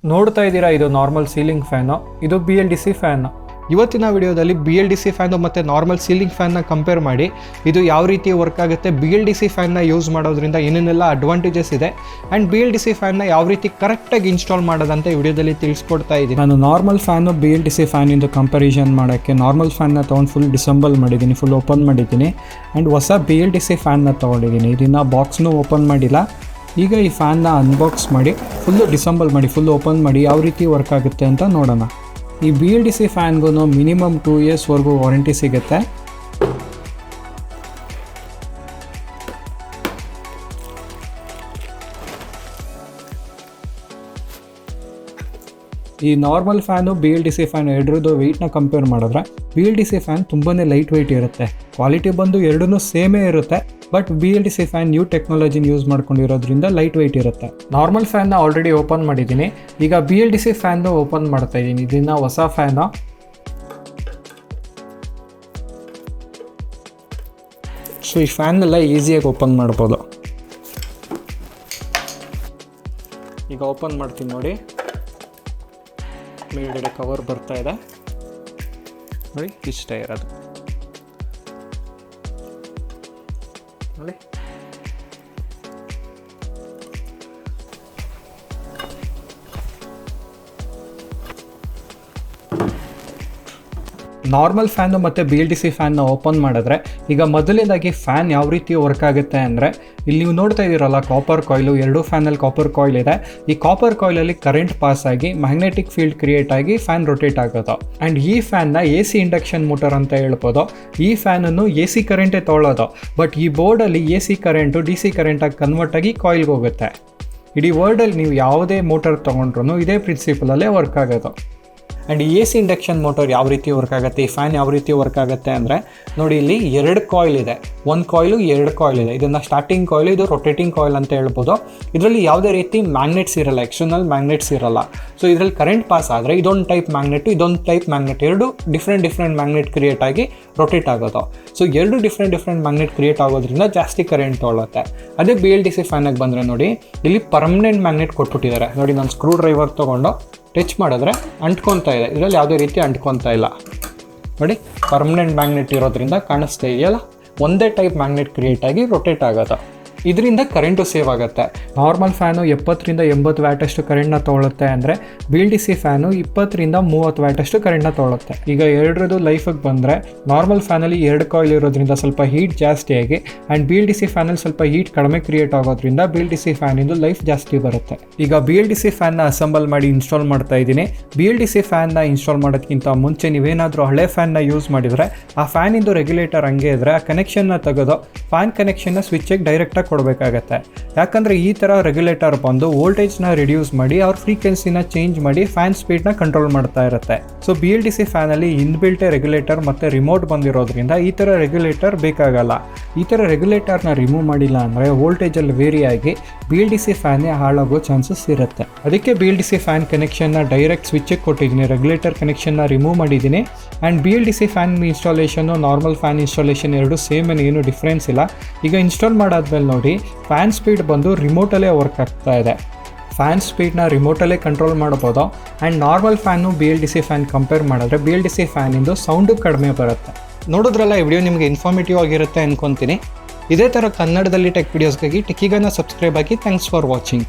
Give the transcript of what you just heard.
ನೋಡ್ತಾ ಇದ್ದೀರಾ, ಇದು ನಾರ್ಮಲ್ ಸೀಲಿಂಗ್ ಫ್ಯಾನು, ಇದು BLDC ಫ್ಯಾನ್. ಇವತ್ತಿನ ವಿಡಿಯೋದಲ್ಲಿ BLDC ಫ್ಯಾನು ಮತ್ತು ನಾರ್ಮಲ್ ಸೀಲಿಂಗ್ ಫ್ಯಾನ್ನ ಕಂಪೇರ್ ಮಾಡಿ ಇದು ಯಾವ ರೀತಿ ವರ್ಕ್ ಆಗುತ್ತೆ, BLDC ಫ್ಯಾನ್ನ ಯೂಸ್ ಮಾಡೋದ್ರಿಂದ ಏನೇನೆಲ್ಲ ಅಡ್ವಾಂಟೇಜಸ್ ಇದೆ ಆ್ಯಂಡ್ BLDC ಫ್ಯಾನ್ನ ಯಾವ ರೀತಿ ಕರೆಕ್ಟಾಗಿ ಇನ್ಸ್ಟಾಲ್ ಮಾಡೋದಂತ ವಿಡಿಯೋದಲ್ಲಿ ತಿಳಿಸ್ಕೊಡ್ತಾ ಇದ್ದೀನಿ. ನಾನು ನಾರ್ಮಲ್ ಫ್ಯಾನು BLDC ಫ್ಯಾನಿಂದು ಕಂಪ್ಯಾರಿಸನ್ ಮಾಡೋಕ್ಕೆ ನಾರ್ಮಲ್ ಫ್ಯಾನ್ನ ತೊಗೊಂಡು ಫುಲ್ ಡಿಸೆಂಬಲ್ ಮಾಡಿದ್ದೀನಿ, ಫುಲ್ ಓಪನ್ ಮಾಡಿದ್ದೀನಿ. ಆ್ಯಂಡ್ ಹೊಸ BLDC ಫ್ಯಾನ್ನ ತೊಗೊಂಡಿದ್ದೀನಿ, ಇದನ್ನು ಬಾಕ್ಸ್ನೂ ಓಪನ್ ಮಾಡಿಲ್ಲ. ಈಗ ಈ ಫ್ಯಾನ್ನ ಅನ್ಬಾಕ್ಸ್ ಮಾಡಿ ಫುಲ್ಲು ಡಿಸೆಂಬಲ್ ಮಾಡಿ ಫುಲ್ ಓಪನ್ ಮಾಡಿ ಯಾವ ರೀತಿ ವರ್ಕ್ ಆಗುತ್ತೆ ಅಂತ ನೋಡೋಣ. ಈ BLDC ಫ್ಯಾನ್ಗೂ ಮಿನಿಮಮ್ 2 ಇಯರ್ಸ್ವರೆಗೂ ವಾರಂಟಿ ಸಿಗುತ್ತೆ. ಈ ನಾರ್ಮಲ್ ಫ್ಯಾನು BLDC ಫ್ಯಾನ್ ಎರಡರದ್ದು ವೆಯ್ಟ್ನ ಕಂಪೇರ್ ಮಾಡಿದ್ರೆ BLDC ಫ್ಯಾನ್ ತುಂಬಾ ಲೈಟ್ ವೆಯ್ಟ್ ಇರುತ್ತೆ. ಕ್ವಾಲಿಟಿ ಬಂದು ಎರಡೂ ಸೇಮೇ ಇರುತ್ತೆ, ಬಟ್ BLDC ಫ್ಯಾನ್ ನ್ಯೂ ಟೆಕ್ನಾಲಜಿನ ಯೂಸ್ ಮಾಡ್ಕೊಂಡಿರೋದ್ರಿಂದ ಲೈಟ್ ವೆಯ್ಟ್ ಇರುತ್ತೆ. ನಾರ್ಮಲ್ ಫ್ಯಾನ್ನ ಆಲ್ರೆಡಿ ಓಪನ್ ಮಾಡಿದ್ದೀನಿ, ಈಗ BLDC ಫ್ಯಾನ್ನು ಓಪನ್ ಮಾಡ್ತಾ ಇದ್ದೀನಿ. ಇದನ್ನು ಹೊಸ ಫ್ಯಾನು. ಸೊ ಈ ಫ್ಯಾನೆಲ್ಲ ಈಸಿಯಾಗಿ ಓಪನ್ ಮಾಡ್ಬೋದು. ಈಗ ಓಪನ್ ಮಾಡ್ತೀನಿ ನೋಡಿ, ಮೇಲ್ಗಡೆ ಕವರ್ ಬರ್ತಾ ಇದೆ ನೋಡಿ, ಇಷ್ಟೇ ಇರೋದು ನೋಡಿ. ನಾರ್ಮಲ್ ಫ್ಯಾನು ಮತ್ತು BLDC ಫ್ಯಾನ್ನ ಓಪನ್ ಮಾಡಿದ್ರೆ ಈಗ ಮೊದಲನೇದಾಗಿ ಫ್ಯಾನ್ ಯಾವ ರೀತಿ ವರ್ಕ್ ಆಗುತ್ತೆ ಅಂದರೆ, ಇಲ್ಲಿ ನೀವು ನೋಡ್ತಾ ಇದ್ದೀರಲ್ಲ ಕಾಪರ್ ಕಾಯಿಲು, ಎರಡೂ ಫ್ಯಾನಲ್ಲಿ ಕಾಪರ್ ಕಾಯಿಲ್ ಇದೆ. ಈ ಕಾಪರ್ ಕಾಯಿಲಲ್ಲಿ ಕರೆಂಟ್ ಪಾಸ್ ಆಗಿ ಮ್ಯಾಗ್ನೆಟಿಕ್ ಫೀಲ್ಡ್ ಕ್ರಿಯೇಟ್ ಆಗಿ ಫ್ಯಾನ್ ರೊಟೇಟ್ ಆಗೋದು. ಆ್ಯಂಡ್ ಈ ಫ್ಯಾನ್ನ AC ಇಂಡಕ್ಷನ್ ಮೋಟರ್ ಅಂತ ಹೇಳ್ಬೋದು. ಈ ಫ್ಯಾನನ್ನು AC ಕರೆಂಟೇ ತೊಗೊಳ್ಳೋದು, ಬಟ್ ಈ ಬೋರ್ಡಲ್ಲಿ AC ಕರೆಂಟು DC ಕರೆಂಟಾಗಿ ಕನ್ವರ್ಟ್ ಆಗಿ ಕಾಯಿಲ್ಗೆ ಹೋಗುತ್ತೆ. ಇಡೀ ವರ್ಲ್ಡಲ್ಲಿ ನೀವು ಯಾವುದೇ ಮೋಟರ್ ತೊಗೊಂಡ್ರೂ ಇದೇ ಪ್ರಿನ್ಸಿಪಲಲ್ಲೇ ವರ್ಕ್ ಆಗೋದು. ಆ್ಯಂಡ್ AC ಇಂಡಕ್ಷನ್ ಮೋಟರ್ ಯಾವ ರೀತಿ ವರ್ಕ್ ಆಗುತ್ತೆ, ಈ ಫ್ಯಾನ್ ಯಾವ ರೀತಿ ವರ್ಕ್ ಆಗುತ್ತೆ ಅಂದರೆ ನೋಡಿ, ಇಲ್ಲಿ 2 ಕಾಯಿಲ್ ಇದೆ, ಒಂದು ಕಾಯಿಲು 2 ಕಾಯಿಲ್ ಇದೆ. ಇದನ್ನು ಸ್ಟಾರ್ಟಿಂಗ್ ಕಾಯಿಲ್, ಇದು ರೊಟೇಟಿಂಗ್ ಕಾಯಿಲ್ ಅಂತ ಹೇಳ್ಬೋದು. ಇದರಲ್ಲಿ ಯಾವುದೇ ರೀತಿ ಮ್ಯಾಗ್ನೆಟ್ಸ್ ಇರಲ್ಲ, ಎಕ್ಸ್ಟರ್ನಲ್ ಮ್ಯಾಗ್ನೆಟ್ಸ್ ಇರಲ್ಲ. ಸೊ ಇದರಲ್ಲಿ ಕರೆಂಟ್ ಪಾಸ್ ಆದರೆ ಇದೊಂದು ಟೈಪ್ ಮ್ಯಾಗ್ನೆಟು, ಇದೊಂದು ಟೈಪ್ ಮ್ಯಾಗ್ನೆಟ್, ಎರಡು ಡಿಫ್ರೆಂಟ್ ಮ್ಯಾಗ್ನೆಟ್ ಕ್ರಿಯೇಟ್ ಆಗಿ ರೊಟೇಟ್ ಆಗೋದು. ಸೊ ಎರಡು ಡಿಫ್ರೆಂಟ್ ಮ್ಯಾಗ್ನೆಟ್ ಕ್ರಿಯೇಟ್ ಆಗೋದ್ರಿಂದ ಜಾಸ್ತಿ ಕರೆಂಟ್ ತೊಗೊಳುತ್ತೆ. ಅದೇ BLDC ಫ್ಯಾನಾಗಿ ಬಂದರೆ ನೋಡಿ, ಇಲ್ಲಿ ಪರ್ಮನೆಂಟ್ ಮ್ಯಾಗ್ನೆಟ್ ಕೊಟ್ಬಿಟ್ಟಿದ್ದಾರೆ ನೋಡಿ. ನಾನು ಸ್ಕ್ರೂ ಡ್ರೈವರ್ ತೊಗೊಂಡು ಟಚ್ ಮಾಡಿದ್ರೆ ಅಂಟ್ಕೊತಾ ಇದೆ, ಇದರಲ್ಲಿ ಯಾವುದೇ ರೀತಿ ಅಂಟ್ಕೊತಾ ಇಲ್ಲ ನೋಡಿ. ಪರ್ಮನೆಂಟ್ ಮ್ಯಾಗ್ನೆಟ್ ಇರೋದ್ರಿಂದ ಕಾಣಿಸ್ತಾ ಇದೆಯಲ್ಲ, ಒಂದೇ ಟೈಪ್ ಮ್ಯಾಗ್ನೆಟ್ ಕ್ರಿಯೇಟ್ ಆಗಿ ರೊಟೇಟ್ ಆಗೋದು. ಇದರಿಂದ ಕರೆಂಟು ಸೇವ್ ಆಗುತ್ತೆ. ನಾರ್ಮಲ್ ಫ್ಯಾನು 70 ರಿಂದ 80 ವ್ಯಾಟಷ್ಟು ಕರೆಂಟ್ನ ತೊಗೊಳುತ್ತೆ ಅಂದರೆ BLDC ಫ್ಯಾನು 20 ರಿಂದ 30 ವ್ಯಾಟಷ್ಟು ಕರೆಂಟ್ನ ತೊಗೊಳುತ್ತೆ. ಈಗ ಎರಡರದ್ದು ಲೈಫಿಗೆ ಬಂದರೆ ನಾರ್ಮಲ್ ಫ್ಯಾನಲ್ಲಿ 2 ಕಾಯಿಲ್ ಇರೋದ್ರಿಂದ ಸ್ವಲ್ಪ ಹೀಟ್ ಜಾಸ್ತಿ ಆಗಿ, ಆ್ಯಂಡ್ BLDC ಫ್ಯಾನಲ್ಲಿ ಸ್ವಲ್ಪ ಹೀಟ್ ಕಡಿಮೆ ಕ್ರಿಯೇಟ್ ಆಗೋದ್ರಿಂದ BLDC ಫ್ಯಾನಿಂದು ಲೈಫ್ ಜಾಸ್ತಿ ಬರುತ್ತೆ. ಈಗ BLDC ಫ್ಯಾನ್ನ ಅಸೆಂಬಲ್ ಮಾಡಿ ಇನ್ಸ್ಟಾಲ್ ಮಾಡ್ತಾ ಇದ್ದೀನಿ. BLDC ಫ್ಯಾನ್ನ ಇನ್ಸ್ಟಾಲ್ ಮಾಡೋದಕ್ಕಿಂತ ಮುಂಚೆ ನೀವೇನಾದರೂ ಹಳೆ ಫ್ಯಾನ್ನ ಯೂಸ್ ಮಾಡಿದರೆ ಆ ಫ್ಯಾನಿಂದು ರೆಗ್ಯುಲೇಟರ್ ಹಂಗೆ ಇದ್ದರೆ ಆ ಕನೆಕ್ಷನ್ನ ತೆಗೆದು ಫ್ಯಾನ್ ಕನೆಕ್ಷನ್ನ ಸ್ವಿಚ್ಗೆ ಡೈರೆಕ್ಟಾಗಿ ಕೊಡಬೇಕಾಗತ್ತೆ. ಯಾಕಂದರೆ ಈ ಥರ ರೆಗ್ಯುಲೇಟರ್ ಬಂದು ವೋಲ್ಟೇಜ್ನ ರಿಡ್ಯೂಸ್ ಮಾಡಿ ಅವ್ರ ಫ್ರೀಕ್ವೆನ್ಸಿನ ಚೇಂಜ್ ಮಾಡಿ ಫ್ಯಾನ್ ಸ್ಪೀಡ್ನ ಕಂಟ್ರೋಲ್ ಮಾಡ್ತಾ ಇರುತ್ತೆ. ಸೊ BLDC ಫ್ಯಾನಲ್ಲಿ ಇನ್ಬಿಲ್ಟೆ ರೆಗ್ಯುಲೇಟರ್ ಮತ್ತು ರಿಮೋಟ್ ಬಂದಿರೋದ್ರಿಂದ ಈ ಥರ ರೆಗ್ಯುಲೇಟರ್ ಬೇಕಾಗಲ್ಲ. ಈ ಥರ ರೆಗ್ಯುಲೇಟರ್ನ ರಿಮೂವ್ ಮಾಡಿಲ್ಲ ಅಂದರೆ ವೋಲ್ಟೇಜಲ್ಲಿ ವೇರಿ ಆಗಿ BLDC ಫ್ಯಾನೇ ಹಾಳಾಗೋ ಚಾನ್ಸಸ್ ಇರುತ್ತೆ. ಅದಕ್ಕೆ BLDC ಫ್ಯಾನ್ ಕನೆಕ್ಷನ್ನ ಡೈರೆಕ್ಟ್ ಸ್ವಿಚ್ಗೆ ಕೊಟ್ಟಿದ್ದೀನಿ, ರೆಗ್ಯುಲೇಟರ್ ಕನೆಕ್ಷನ್ನ ರಿಮೂವ್ ಮಾಡಿದ್ದೀನಿ. ಆ್ಯಂಡ್ BLDC ಫ್ಯಾನ್ ಇನ್ಸ್ಟಾಲೇಷನ್ನು ನಾರ್ಮಲ್ ಫ್ಯಾನ್ ಇನ್ಸ್ಟಾಲೇಷನ್ ಎರಡು ಸೇಮ್, ಏನು ಡಿಫ್ರೆನ್ಸ್ ಇಲ್ಲ. ಈಗ ಇನ್ಸ್ಟಾಲ್ ಮಾಡಾದ್ಮೇಲೆ ನೋಡಿ, ಫ್ಯಾನ್ ಸ್ಪೀಡ್ ಬಂದು ರಿಮೋಟಲ್ಲೇ ವರ್ಕ್ ಆಗ್ತಾ ಇದೆ. ಫ್ಯಾನ್ ಸ್ಪೀಡ್ನ ರಿಮೋಟಲ್ಲೇ ಕಂಟ್ರೋಲ್ ಮಾಡ್ಬೋದು. And normal fan BLDC fan compare ಮಾಡಿದ್ರೆ BLDC ಫ್ಯಾನಿಂದು ಸೌಂಡು ಕಡಿಮೆ ಬರುತ್ತೆ. ನೋಡಿದ್ರಲ್ಲ, ಈ ವಿಡಿಯೋ ನಿಮಗೆ ಇನ್ಫಾರ್ಮೇಟಿವ್ ಆಗಿರುತ್ತೆ ಅನ್ಕೊತೀನಿ. ಇದೇ ಥರ ಕನ್ನಡದಲ್ಲಿ ಟೆಕ್ ವಿಡಿಯೋಸ್ಗಾಗಿ ಟೆಕ್ಕಿಗನ್ನ ಸಬ್ಸ್ಕ್ರೈಬ್ ಆಗಿ. Thanks for watching.